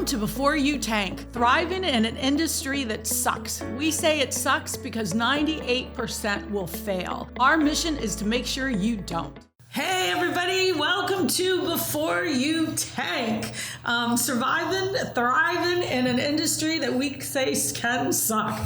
to Before You Tank, thriving in an industry that sucks. We say it sucks because 98% will fail. Our mission is to make sure you don't. Hey everybody, welcome to Before You Tank. Surviving, thriving in an industry that we say can suck.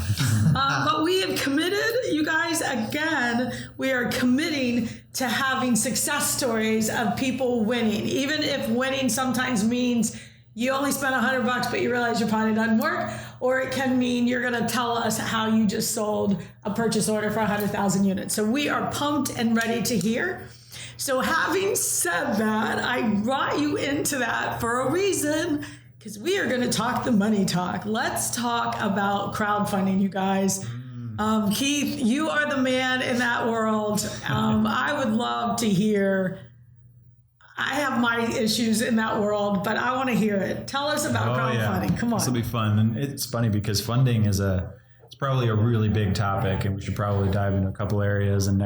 But we have committed, you guys, again, we are committing to having success stories of people winning. Even if winning sometimes means you only spent $100, but you realize your product doesn't work, or it can mean you're going to tell us how you just sold a purchase order for 100,000 units. So we are pumped and ready to hear. So having said that, I brought you into that for a reason, because we are going to talk the money talk. Let's talk about crowdfunding, you guys. Keith, you are the man in that world. I would love to hear. I have my issues in that world, but I want to hear it. Tell us about crowdfunding. Come on. This will be fun. And it's funny because funding is it's probably a really big topic, and we should probably dive into a couple areas and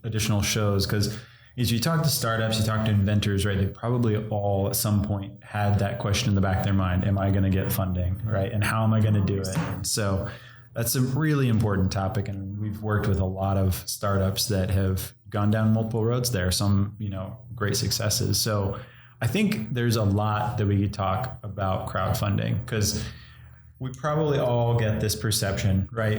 additional shows, because as you talk to startups, you talk to inventors, right? They probably all at some point had that question in the back of their mind: am I going to get funding, right? And how am I going to do it? And so that's a really important topic, and we've worked with a lot of startups that have gone down multiple roads there, some, great successes. So I think there's a lot that we could talk about crowdfunding, because we probably all get this perception, right?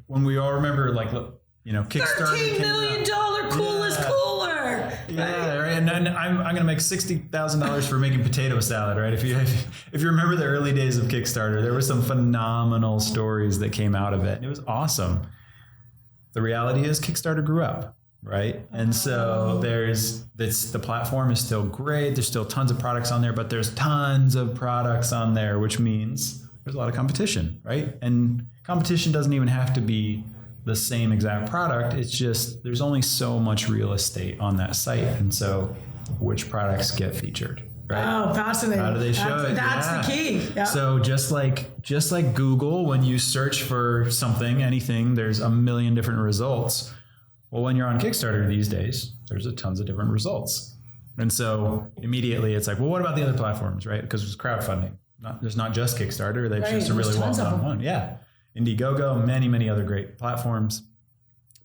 When we all remember, Kickstarter. $13 million coolest cooler. Yeah, right. And I'm going to make $60,000 for making potato salad, right? If you remember the early days of Kickstarter, there were some phenomenal stories that came out of it, and it was awesome. The reality is Kickstarter grew up, right? And so the platform is still great. There's still tons of products on there, but there's tons of products on there, which means there's a lot of competition, right? And competition doesn't even have to be the same exact product. It's just there's only so much real estate on that site, and so which products get featured, right? Oh, fascinating. How do they show it? That's the key. Yep. So just like Google, when you search for something, anything, there's a million different results. Well, when you're on Kickstarter these days, there's a tons of different results, and so immediately it's like, well, what about the other platforms, right? Because it's crowdfunding. There's not just Kickstarter. There's just a really well-known one. Yeah. Indiegogo, many other great platforms,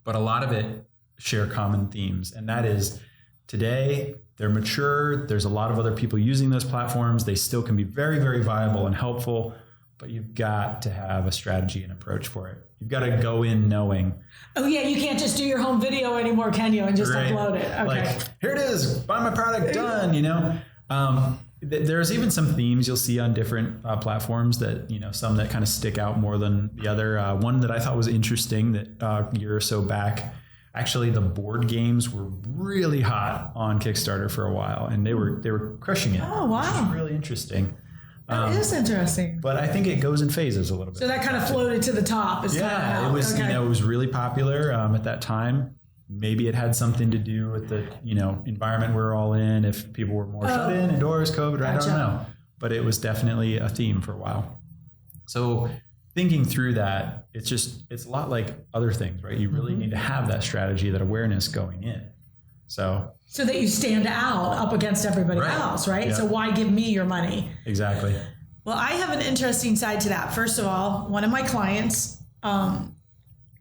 but a lot of it share common themes. And that is, today they're mature. There's a lot of other people using those platforms. They still can be very, very viable and helpful, but you've got to have a strategy and approach for it. You've got to go in knowing. Oh yeah, you can't just do your home video anymore, can you? And just upload it. Okay. Here it is, buy my product, done, There's even some themes you'll see on different platforms that, some that kind of stick out more than the other. One that I thought was interesting that a year or so back, actually the board games were really hot on Kickstarter for a while, and they were crushing it. Oh, wow. Which is really interesting. That is interesting. But I think it goes in phases a little bit. So that kind of floated to the top. It was, it was really popular at that time. Maybe it had something to do with the, environment we're all in. If people were more shut in, indoors, COVID, I don't know. But it was definitely a theme for a while. So thinking through that, it's a lot like other things, right? You really need to have that strategy, that awareness going in. So that you stand out up against everybody else, right? Yeah. So why give me your money? Exactly. Well, I have an interesting side to that. First of all, one of my clients'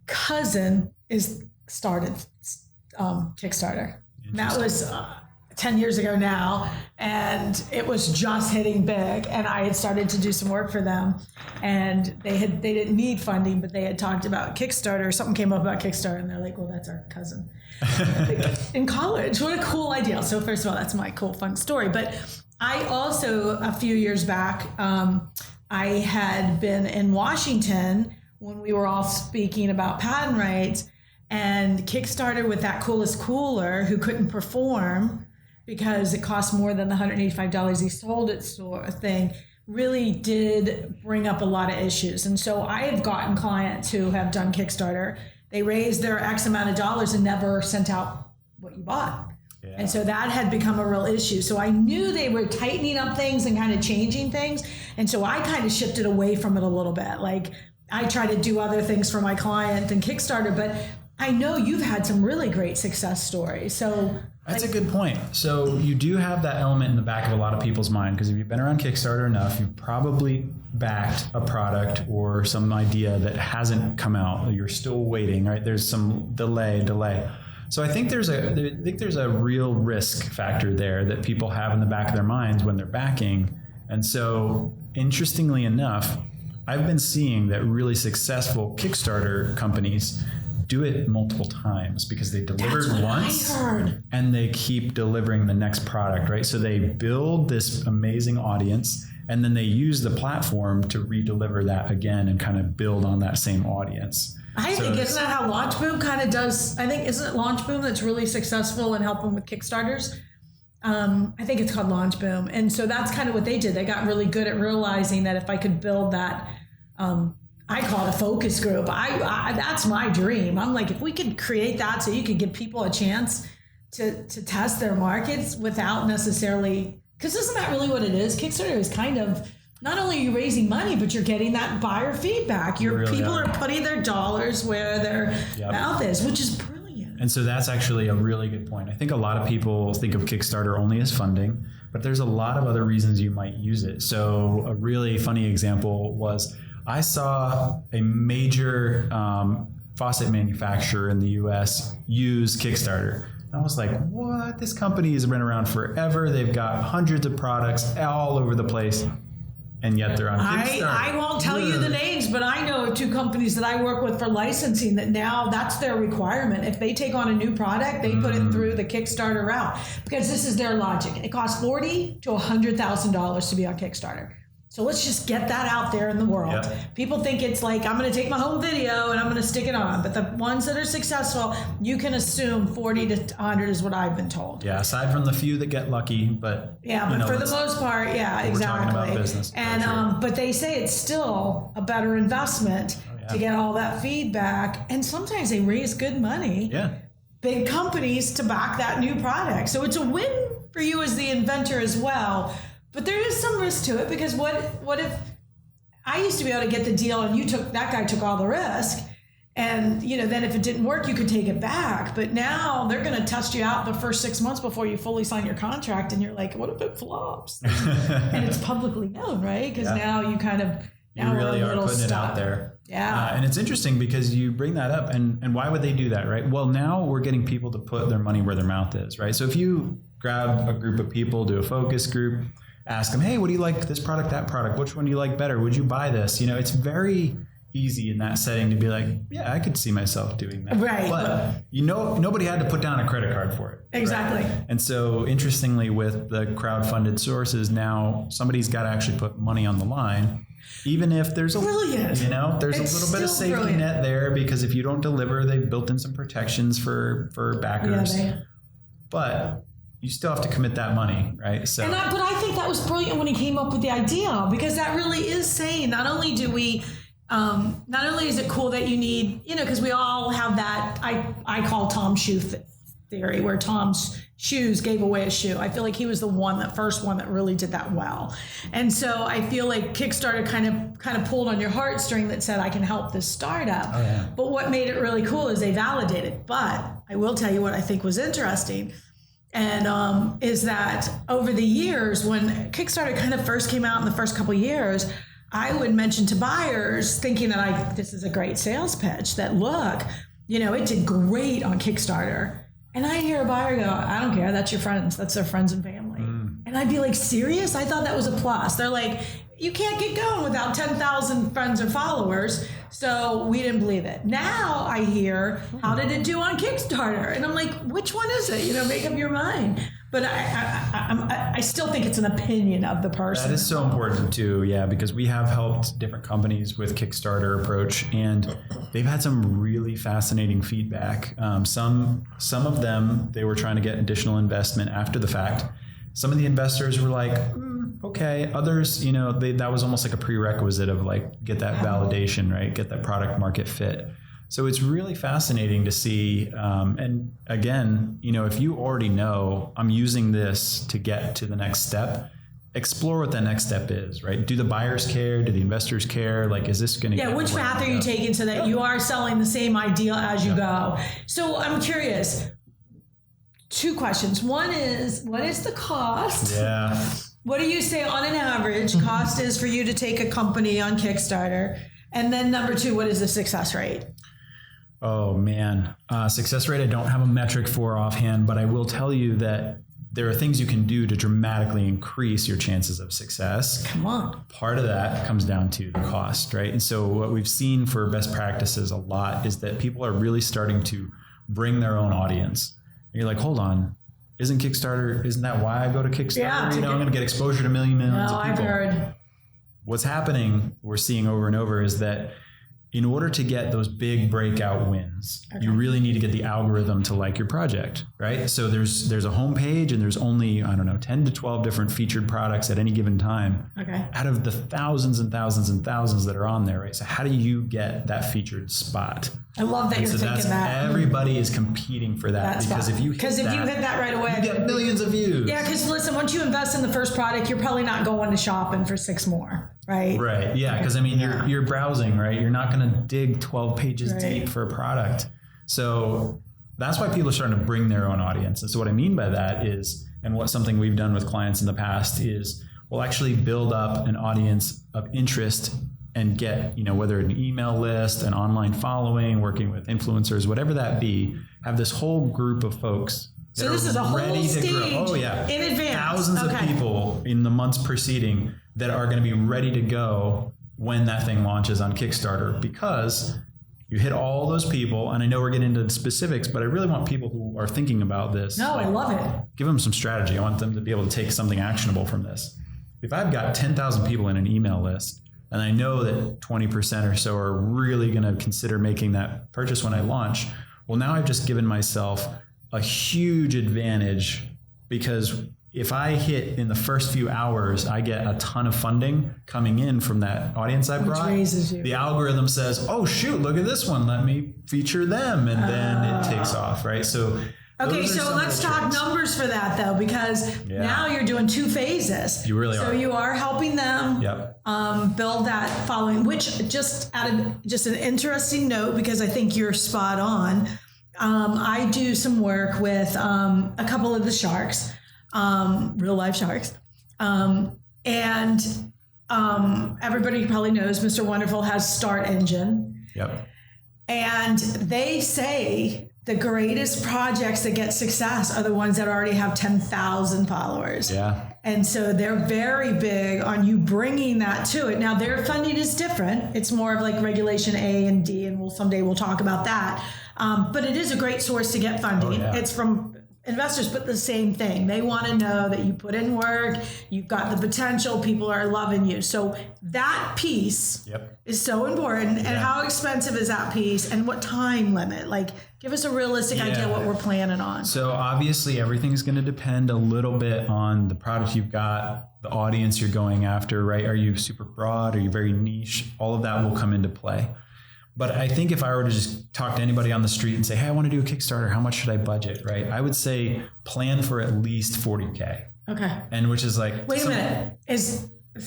cousin started Kickstarter. That was 10 years ago now, and it was just hitting big, and I had started to do some work for them, and they didn't need funding, but they had talked about Kickstarter. Something came up about Kickstarter, and they're like, well, that's our cousin in college. What a cool idea. So first of all, that's my cool fun story. But I also, a few years back, I had been in Washington when we were all speaking about patent rights, and Kickstarter, with that coolest cooler who couldn't perform because it cost more than the $185 he sold it sort of thing, really did bring up a lot of issues. And so I have gotten clients who have done Kickstarter. They raised their X amount of dollars and never sent out what you bought. Yeah. And so that had become a real issue. So I knew they were tightening up things and kind of changing things. And so I kind of shifted away from it a little bit. Like, I try to do other things for my client than Kickstarter, but I know you've had some really great success stories. So That's a good point. So you do have that element in the back of a lot of people's mind, because if you've been around Kickstarter enough, you've probably backed a product or some idea that hasn't come out. You're still waiting, right? There's some delay. So I think there's a real risk factor there that people have in the back of their minds when they're backing. And so interestingly enough, I've been seeing that really successful Kickstarter companies do it multiple times because they delivered once and they keep delivering the next product, right? So they build this amazing audience and then they use the platform to re-deliver that again and kind of build on that same audience. I think, isn't that how Launch Boom kind of does? I think, isn't it Launch Boom that's really successful in helping with Kickstarters? I think it's called Launch Boom. And so that's kind of what they did. They got really good at realizing that if I could build that, I call it a focus group. I that's my dream. I'm like, if we could create that so you could give people a chance to test their markets without necessarily, because isn't that really what it is? Kickstarter is kind of, not only are you raising money, but you're getting that buyer feedback. People are putting their dollars where their mouth is, which is brilliant. And so that's actually a really good point. I think a lot of people think of Kickstarter only as funding, but there's a lot of other reasons you might use it. So a really funny example was, I saw a major faucet manufacturer in the US use Kickstarter. I was like, what? This company has been around forever. They've got hundreds of products all over the place. And yet they're on Kickstarter. I won't tell you the names, but I know of two companies that I work with for licensing that now that's their requirement. If they take on a new product, they put it through the Kickstarter route because this is their logic. It costs $40,000 to $100,000 to be on Kickstarter. So let's just get that out there in the world. Yep. People think it's like, I'm going to take my home video and I'm going to stick it on. But the ones that are successful, you can assume 40 to 100 is what I've been told. Yeah, aside from the few that get lucky, but for the most part, exactly. We're talking about business. And but they say it's still a better investment to get all that feedback. And sometimes they raise good money. Yeah. Big companies to back that new product. So it's a win for you as the inventor as well. But there is some risk to it because what if I used to be able to get the deal and that guy took all the risk, and then if it didn't work you could take it back. But now they're going to test you out the first 6 months before you fully sign your contract, and you're like, what if it flops? And it's publicly known, right? Because now you kind of you really are putting it out there. Yeah. And it's interesting because you bring that up, and why would they do that, right? Well, now we're getting people to put their money where their mouth is, right? So if you grab a group of people, do a focus group, ask them, hey, what do you like, this product, that product? Which one do you like better? Would you buy this? It's very easy in that setting to be like, yeah, I could see myself doing that. Right. But nobody had to put down a credit card for it. Exactly. Right? And so interestingly, with the crowdfunded sources, now somebody's got to actually put money on the line. Even if there's there's a little bit of safety net there, because if you don't deliver, they've built in some protections for backers. But you still have to commit that money, right? So, but I think that was brilliant when he came up with the idea, because that really is saying not only is it cool that you need, because we all have that, I call Tom's shoe theory, where Tom's shoes gave away a shoe. I feel like he was the first one that really did that well. And so I feel like Kickstarter kind of pulled on your heartstring that said, I can help this startup. Oh, yeah. But what made it really cool is they validated. But I will tell you what I think was interesting. And is that over the years, when Kickstarter kind of first came out in the first couple of years, I would mention to buyers, thinking that this is a great sales pitch, that look, it did great on Kickstarter. And I hear a buyer go, I don't care, that's your friends, that's their friends and family. And I'd be like, serious? I thought that was a plus. They're like, you can't get going without 10,000 friends or followers. So we didn't believe it. Now I hear, how did it do on Kickstarter? And I'm like, which one is it? Make up your mind. But I still think it's an opinion of the person. That is so important too, because we have helped different companies with Kickstarter approach, and they've had some really fascinating feedback. Some of them, they were trying to get additional investment after the fact. Some of the investors were like, okay. Others, that was almost like a prerequisite of like, get that validation, right? Get that product market fit. So it's really fascinating to see. And again, if you already know I'm using this to get to the next step, explore what that next step is, right? Do the buyers care? Do the investors care? Like, is this going to which path are you taking so that you are selling the same ideal as you go? So I'm curious, 2 questions. One is, what is the cost? Yeah. What do you say on an average cost is for you to take a company on Kickstarter? And then number 2, what is the success rate? Oh man, success rate I don't have a metric for offhand, but I will tell you that there are things you can do to dramatically increase your chances of success. Come on. Part of that comes down to the cost, right? And so what we've seen for best practices a lot is that people are really starting to bring their own audience. And you're like, hold on, isn't that why I go to Kickstarter? Yeah, I'm going to get exposure to millions of people. I've heard. What's happening, we're seeing over and over, is that in order to get those big breakout wins, you really need to get the algorithm to like your project, right? So there's a homepage and there's only, 10 to 12 different featured products at any given time out of the thousands and thousands and thousands that are on there, right? So how do you get that featured spot? I love that you're thinking that. Everybody is competing for that because if you hit that right away, you get millions of views. Yeah, because listen, once you invest in the first product, you're probably not going to shopping for 6 more, right? Right. Yeah, because you're browsing, right? You're not going to dig 12 pages deep for a product. So that's why people are starting to bring their own audience. And so what I mean by that is, and what something we've done with clients in the past is, we'll actually build up an audience of interest and get, whether an email list, an online following, working with influencers, whatever that be, have this whole group of folks. So this is a whole stage in advance. Thousands of people in the months preceding that are going to be ready to go when that thing launches on Kickstarter, because you hit all those people. And I know we're getting into the specifics, but I really want people who are thinking about this. No, I love it. Give them some strategy. I want them to be able to take something actionable from this. If I've got 10,000 people in an email list, and I know that 20% or so are really going to consider making that purchase when I launch, well, now I've just given myself a huge advantage, because if I hit in the first few hours, I get a ton of funding coming in from that audience I brought. Which raises you. The algorithm says, oh, shoot, look at this one. Let me feature them. And then it takes off, right? So okay, so let's talk numbers for that, though, because now you're doing 2 phases. You really are. So you are helping them build that following, which just an interesting note, because I think you're spot on. I do some work with a couple of the sharks, real life sharks. And everybody probably knows Mr. Wonderful has Start Engine. Yep. And they say the greatest projects that get success are the ones that already have 10,000 followers. Yeah. And so they're very big on you bringing that to it. Now, their funding is different. It's more of like regulation A and D, and someday we'll talk about that. But it is a great source to get funding. It's from investors, but the same thing. They want to know that you put in work, you've got the potential, people are loving you. So that piece is so important. And how expensive is that piece, and what time limit? Like, give us a realistic idea what we're planning on. So obviously everything's going to depend a little bit on the product you've got, the audience you're going after, right? Are you super broad? Are you very niche? All of that will come into play. But I think if I were to just talk to anybody on the street and say, hey, I want to do a Kickstarter, how much should I budget, right? I would say plan for at least $40K. Okay. And which is like... Wait a minute.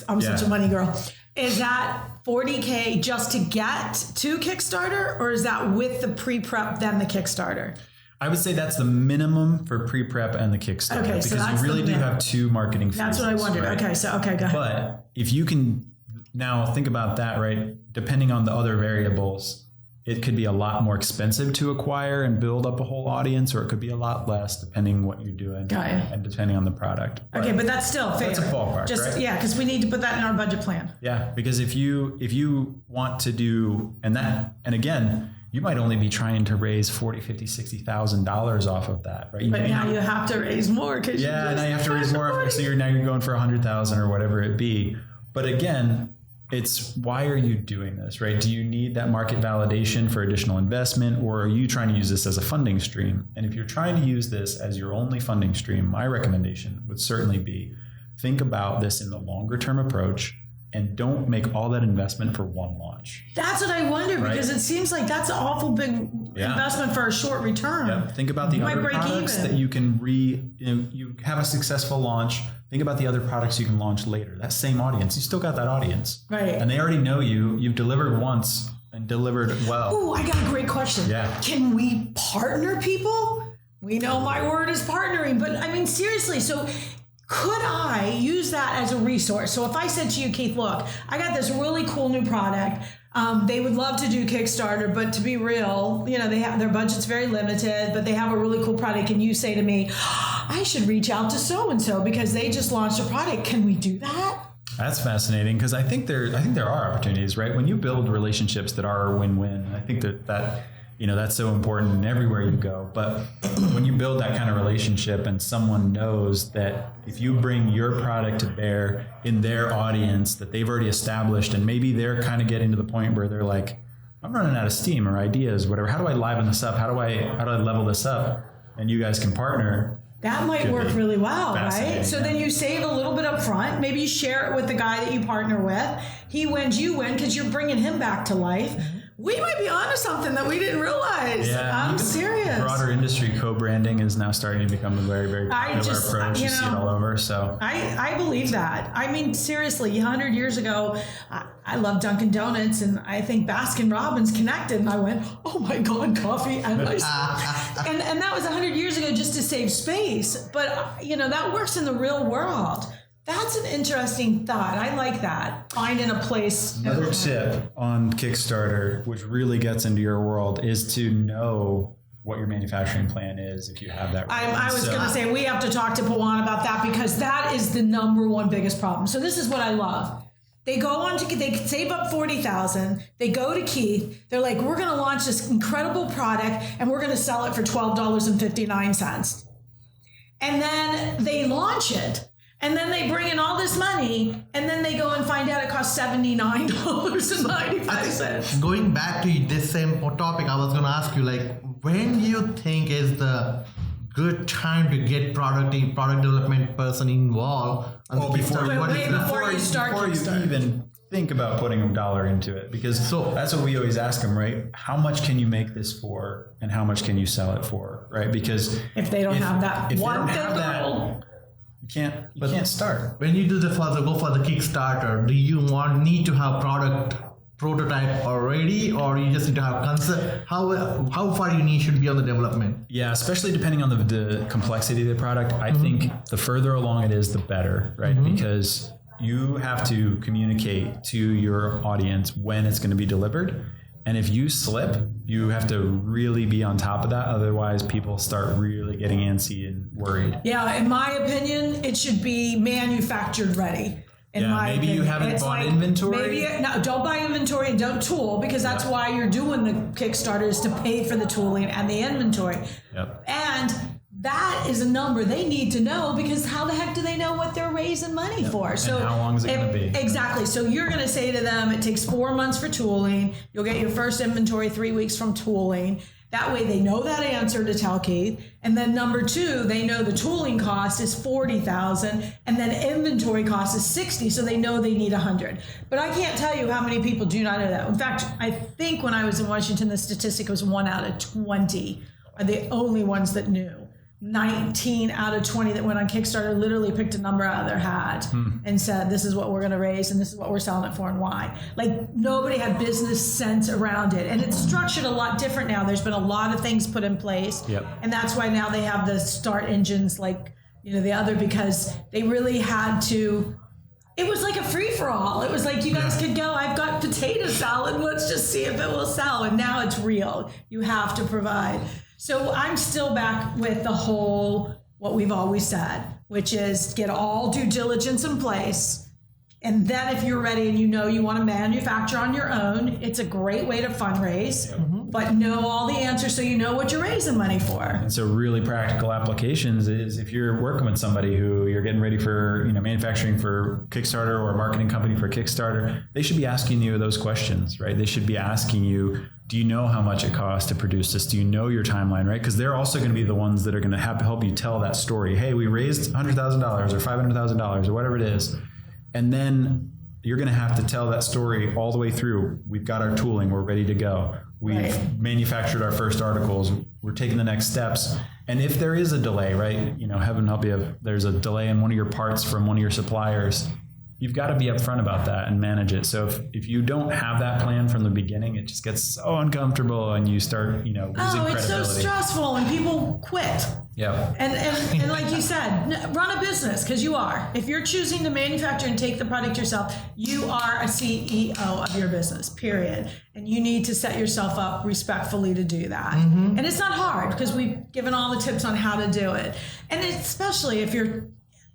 I'm such a money girl. Is that $40K just to get to Kickstarter, or is that with the pre-prep, then the Kickstarter? I would say that's the minimum for pre-prep and the Kickstarter. Okay, because you really do have 2 marketing phases. That's what I wondered. Right? Okay, go ahead. But if you can... Now think about that, right? Depending on the other variables, it could be a lot more expensive to acquire and build up a whole audience, or it could be a lot less depending what you're doing and depending on the product. But that's still fair. That's a ballpark, right? Yeah, because we need to put that in our budget plan. Yeah, because if you want to do, and again, you might only be trying to raise $40,000, $50,000, $60,000 off of that, right? But now you have to raise more. Now you have to raise more. So you're going for $100,000 or whatever it be. But again, it's why are you doing this, right? Do you need that market validation for additional investment, or are you trying to use this as a funding stream? And if you're trying to use this as your only funding stream, my recommendation would certainly be think about this in the longer term approach, and don't make all that investment for one launch. That's what I wonder, because it seems like that's an awful big investment for a short return. Yeah. Think about the other products that you can you have a successful launch. Think about the other products you can launch later. That same audience, you still got that audience. Right. And they already know you. You've delivered once and delivered well. Oh, I got a great question. Yeah. Can we partner people We know my word is partnering, but I mean, seriously, so could I use that as a resource? So if I said to you, Keith, look, I got this really cool new product. They would love to do Kickstarter, but to be real, they have their budget's very limited, but they have a really cool product. And you say to me, I should reach out to so-and-so because they just launched a product. Can we do that? That's fascinating because I think there are opportunities, right? When you build relationships that are a win-win, I think that that's so important everywhere you go. But when you build that kind of relationship and someone knows that if you bring your product to bear in their audience that they've already established, and maybe they're kind of getting to the point where they're like, I'm running out of steam or ideas, whatever. How do I liven this up? How do I level this up? And you guys can partner. That might work really well, right? So then you save a little bit up front. Maybe you share it with the guy that you partner with. He wins, you win, because you're bringing him back to life. We might be onto something that we didn't realize. Yeah, I'm serious. Broader industry co-branding is now starting to become a very, very popular approach. You see it all over. So I believe that. I mean, seriously, 100 years ago, I love Dunkin' Donuts, and I think Baskin Robbins connected, and I went, oh my God, coffee and ice. And that was 100 years ago just to save space. But, that works in the real world. That's an interesting thought. I like that. Finding a place. Another tip on Kickstarter, which really gets into your world, is to know what your manufacturing plan is if you have that. I was going to say, we have to talk to Pawan about that because that is the number one biggest problem. So this is what I love. They go on they save up $40,000. They go to Keith. They're like, we're going to launch this incredible product and we're going to sell it for $12.59. And then they launch it. And then they bring in all this money, and then they go and find out it costs $79.95. Going back to this same topic, I was going to ask you, when do you think is the good time to get product development person involved? Before you even think about putting a dollar into it, because that's what we always ask them, right? How much can you make this for, and how much can you sell it for, right? Because if they don't have that, you can't start. When you go for the Kickstarter, do you need to have prototype already, or you just need to have concept? How far you should be on the development? Yeah, especially depending on the complexity of the product. I think the further along it is, the better, right? Because you have to communicate to your audience when it's going to be delivered. And if you slip, you have to really be on top of that. Otherwise, people start really getting antsy and worried. Yeah, in my opinion, it should be manufactured ready. Maybe you haven't bought inventory. Don't buy inventory and don't tool, because that's why you're doing the Kickstarters, to pay for the tooling and the inventory. Yep. And that is a number they need to know, because how the heck do they know what they're raising money for? So how long is it going to be? Exactly. So you're going to say to them, it takes 4 months for tooling. You'll get your first inventory 3 weeks from tooling. That way they know that answer to tell Keith. And then number 2, they know the tooling cost is $40,000 and then inventory cost is $60,000. So they know they need $100,000. But I can't tell you how many people do not know that. In fact, I think when I was in Washington, the statistic was 1 out of 20 are the only ones that knew. 19 out of 20 that went on Kickstarter literally picked a number out of their hat and said, this is what we're going to raise and this is what we're selling it for and why. Nobody had business sense around it. And it's structured a lot different now. There's been a lot of things put in place. Yep. And that's why now they have the start engines the other, because they really had to. It was like a free-for-all. It was like, you guys could go, I've got potato salad, let's just see if it will sell. And now it's real. You have to provide. So I'm still back with the whole, what we've always said, which is get all due diligence in place. And then if you're ready and you want to manufacture on your own, it's a great way to fundraise, but know all the answers so you know what you're raising money for. And so really practical applications is if you're working with somebody who you're getting ready for, manufacturing for Kickstarter or a marketing company for Kickstarter, they should be asking you those questions, right? They should be asking you, do you know how much it costs to produce this? Do you know your timeline, right? Because they're also going to be the ones that are going to have to help you tell that story. Hey, we raised $100,000 or $500,000 or whatever it is. And then you're going to have to tell that story all the way through. We've got our tooling. We're ready to go. We've manufactured our first articles. We're taking the next steps. And if there is a delay, right, heaven help you, if there's a delay in one of your parts from one of your suppliers, you've got to be upfront about that and manage it. So if you don't have that plan from the beginning, it just gets so uncomfortable and you start, losing credibility. It's so stressful and people quit. Yeah. And like you said, run a business, because you are. If you're choosing to manufacture and take the product yourself, you are a CEO of your business, period. And you need to set yourself up respectfully to do that. And it's not hard, because we've given all the tips on how to do it. And especially if you're,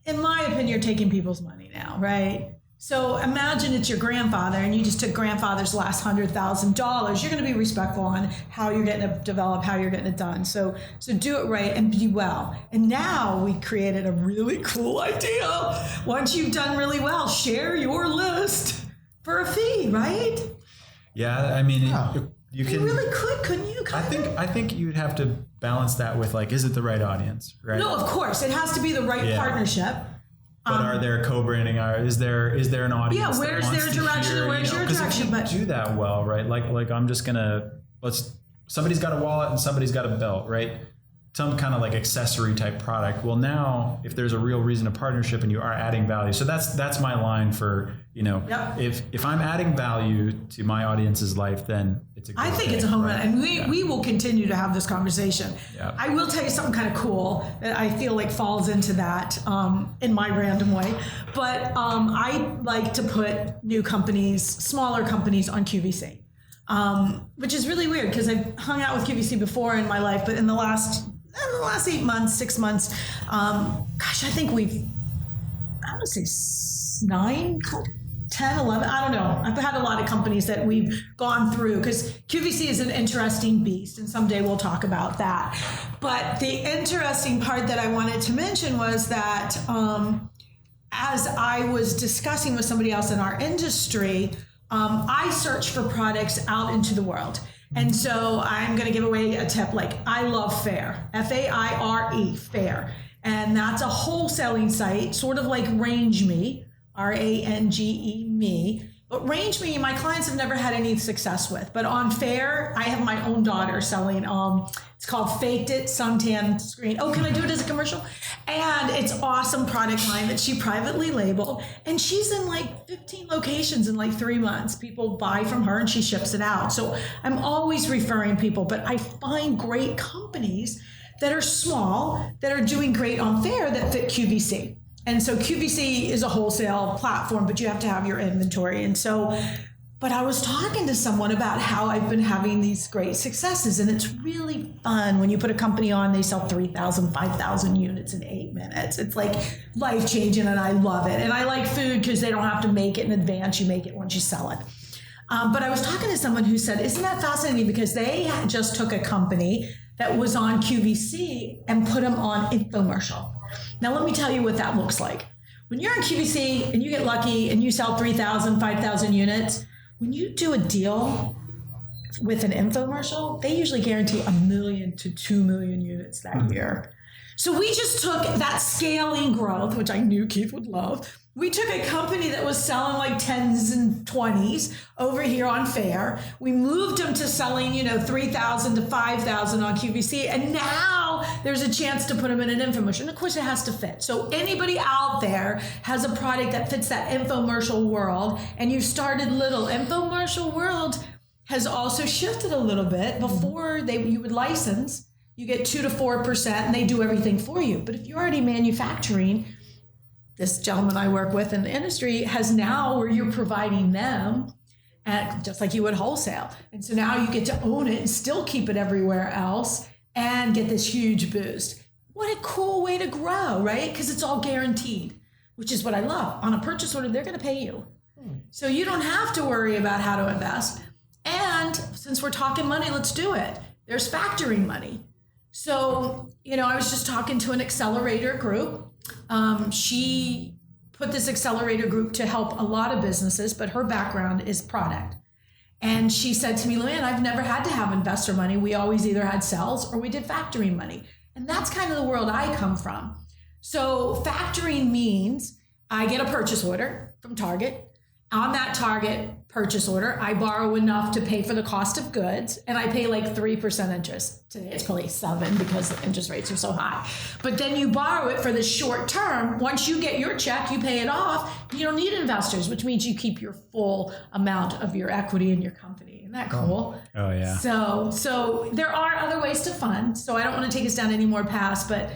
in my opinion, you're taking people's money now, right? So imagine it's your grandfather and you just took grandfather's last $100,000. You're going to be respectful on how you're getting it developed, how you're getting it done. So do it right and be well. And now we created a really cool idea. Once you've done really well, share your list for a fee, right? Yeah, I mean, you can. You really could, couldn't you? I think you'd have to balance that with, like, is it the right audience, right? No, of course. It has to be the right partnership. But are there co-branding? Is there an audience? Yeah, where's their direction and where's your direction? But do that well, right? Like I'm just gonna somebody's got a wallet and somebody's got a belt, right? Some kind of like accessory type product. Well, now if there's a real reason to partnership and you are adding value, so that's my line for if I'm adding value to my audience's life, then it's a good I think thing, it's a home run, right? and we will continue to have this conversation. Yeah. I will tell you something kind of cool that I feel like falls into that in my random way, but I like to put new companies, smaller companies on QVC, which is really weird because I've hung out with QVC before in my life, but in the last 6 months, I think I would say 9, 10, 11, I don't know. I've had a lot of companies that we've gone through because QVC is an interesting beast, and someday we'll talk about that. But the interesting part that I wanted to mention was that as I was discussing with somebody else in our industry, I search for products out into the world. And so I'm going to give away a tip. Like, I love Fair, F-A-I-R-E, Fair. And that's a wholesaling site, sort of like Range Me, R-A-N-G-E Me. But Range Me, my clients have never had any success with. But on Fair, I have my own daughter selling, it's called Faked It Suntan Screen. Oh, can I do it as a commercial? And it's awesome product line that she privately labeled. And she's in like 15 locations in like 3 months. People buy from her and she ships it out. So I'm always referring people, but I find great companies that are small, that are doing great on Fair that fit QVC. And so QVC is a wholesale platform, but you have to have your inventory. And so, but I was talking to someone about how I've been having these great successes, and it's really fun when you put a company on, they sell 3,000, 5,000 units in 8 minutes. It's like life-changing, and I love it. And I like food because they don't have to make it in advance. You make it once you sell it. But I was talking to someone who said, isn't that fascinating? Because they just took a company that was on QVC and put them on infomercial. Now, let me tell you what that looks like. When you're on QVC and you get lucky and you sell 3,000, 5,000 units, when you do a deal with an infomercial, they usually guarantee 1 million to 2 million units that year. So we just took that scaling growth, which I knew Keith would love. We took a company that was selling like 10s and 20s over here on Fair. We moved them to selling, 3,000 to 5,000 on QVC. And now there's a chance to put them in an infomercial. And of course it has to fit. So anybody out there has a product that fits that infomercial world, and you started little. Infomercial world has also shifted a little bit. Before you would license, you get 2 to 4% and they do everything for you. But if you're already manufacturing, this gentleman I work with in the industry has now where you're providing them, and just like you would wholesale. And so now you get to own it and still keep it everywhere else and get this huge boost. What a cool way to grow, right? Because it's all guaranteed, which is what I love. On a purchase order, they're going to pay you. So you don't have to worry about how to invest. And since we're talking money, let's do it. There's factoring money. So, I was just talking to an accelerator group. She put this accelerator group to help a lot of businesses, but her background is product. And she said to me, Luann, I've never had to have investor money. We always either had sales or we did factoring money. And that's kind of the world I come from. So factoring means I get a purchase order from Target. on that target purchase order, I borrow enough to pay for the cost of goods, and I pay like 3% interest. Today it's probably 7% because the interest rates are so high. But then you borrow it for the short term. Once you get your check, you pay it off. You don't need investors, which means you keep your full amount of your equity in your company. Isn't that cool? Oh yeah. So there are other ways to fund. So I don't want to take us down any more paths, but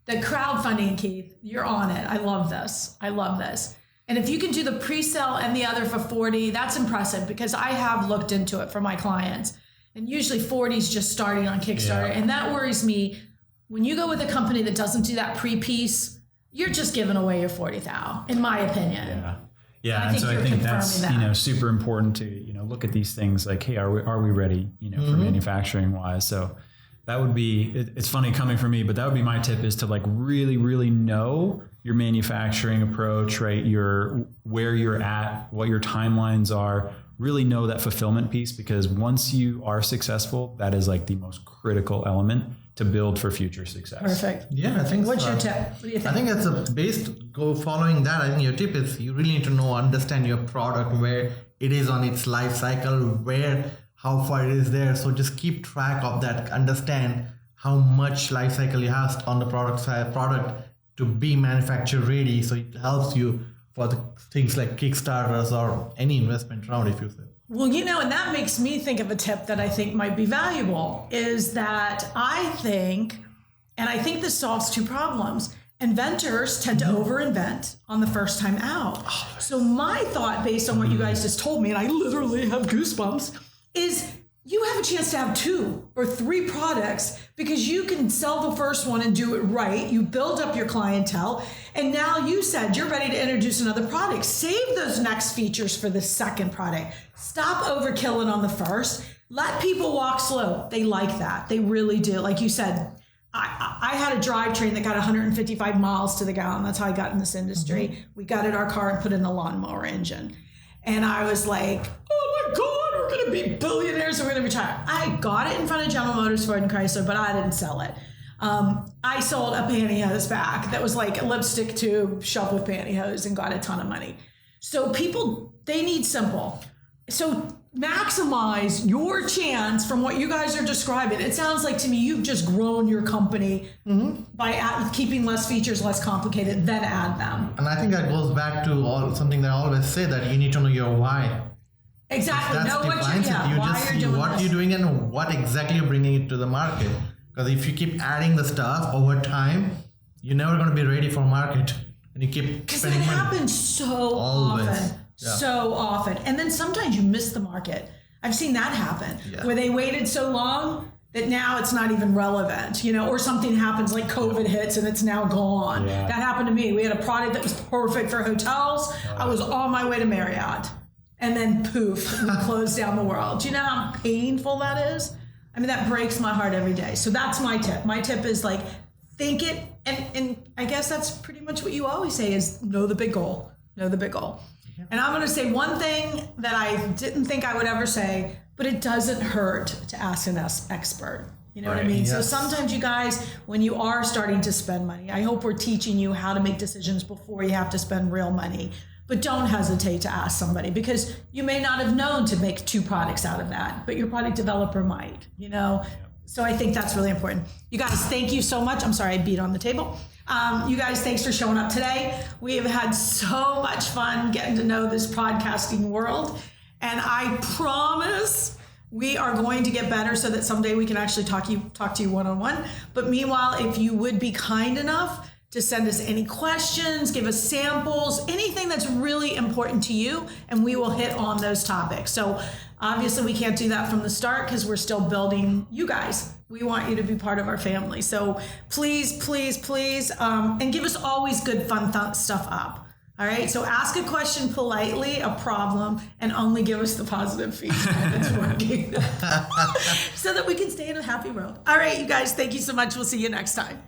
the crowdfunding, Keith, you're on it. I love this. And if you can do the pre-sale and the other for 40, that's impressive, because I have looked into it for my clients. And usually 40 is just starting on Kickstarter. Yeah. And that worries me. When you go with a company that doesn't do that pre-piece, you're just giving away your 40,000, in my opinion. Yeah. Yeah. And so I think that's, super important to, look at these things like, hey, are we ready, for manufacturing wise? So that would be, it's funny coming from me, but that would be my tip, is to like really, really know your manufacturing approach, right? Where you're at, what your timelines are, really know that fulfillment piece, because once you are successful, that is like the most critical element to build for future success. Perfect. Yeah, I think. What's your tip? What do you think? I think it's a following that. I think your tip is you really need to understand your product, where it is on its life cycle, how far it is there. So just keep track of that. Understand how much life cycle you have on the product to be manufacturer ready. So it helps you for the things like Kickstarters or any investment round, if you say. Well, and that makes me think of a tip that I think might be valuable, is that I think this solves two problems. Inventors tend to over-invent on the first time out. So my thought, based on what you guys just told me, and I literally have goosebumps, is you have a chance to have 2 or 3 products, because you can sell the first one and do it right. You build up your clientele. And now you said you're ready to introduce another product. Save those next features for the second product. Stop overkilling on the first. Let people walk slow. They like that. They really do. Like you said, I had a drivetrain that got 155 miles to the gallon. That's how I got in this industry. Mm-hmm. We gutted our car and put in a lawnmower engine. And I was like, oh my God, we're going to be billionaires and we're going to retire. I got it in front of General Motors, Ford, and Chrysler, but I didn't sell it. I sold a pantyhose back that was like a lipstick tube shoved with pantyhose and got a ton of money. So people, they need simple. So maximize your chance from what you guys are describing. It sounds like to me you've just grown your company by keeping less features, less complicated, then add them. And I think that goes back to something that I always say, that you need to know your why. Exactly. Know what you're doing and what exactly you're bringing it to the market. Because if you keep adding the stuff over time, you're never going to be ready for market. And you keep spending money. Because it happens so often. So often. And then sometimes you miss the market. I've seen that happen where they waited so long that now it's not even relevant, or something happens like COVID hits and it's now gone. Yeah. That happened to me. We had a product that was perfect for hotels. I was on my way to Marriott, and then poof, we closed down the world. Do you know how painful that is? I mean, that breaks my heart every day. So that's my tip. My tip is like, think it. And I guess that's pretty much what you always say is know the big goal. Know the big goal. And I'm going to say one thing that I didn't think I would ever say, but it doesn't hurt to ask an expert. You know what I mean? Yes. So sometimes you guys, when you are starting to spend money, I hope we're teaching you how to make decisions before you have to spend real money. But don't hesitate to ask somebody, because you may not have known to make 2 products out of that, but your product developer might, So I think that's really important. You guys, thank you so much. I'm sorry, I beat on the table. You guys, thanks for showing up today. We have had so much fun getting to know this podcasting world. And I promise we are going to get better so that someday we can actually talk to you one-on-one. But meanwhile, if you would be kind enough to send us any questions, give us samples, anything that's really important to you, and we will hit on those topics. So obviously we can't do that from the start because we're still building you guys. We want you to be part of our family. So please, and give us always good fun stuff up. All right, so ask a question politely, a problem, and only give us the positive feedback that's working so that we can stay in a happy world. All right, you guys, thank you so much. We'll see you next time.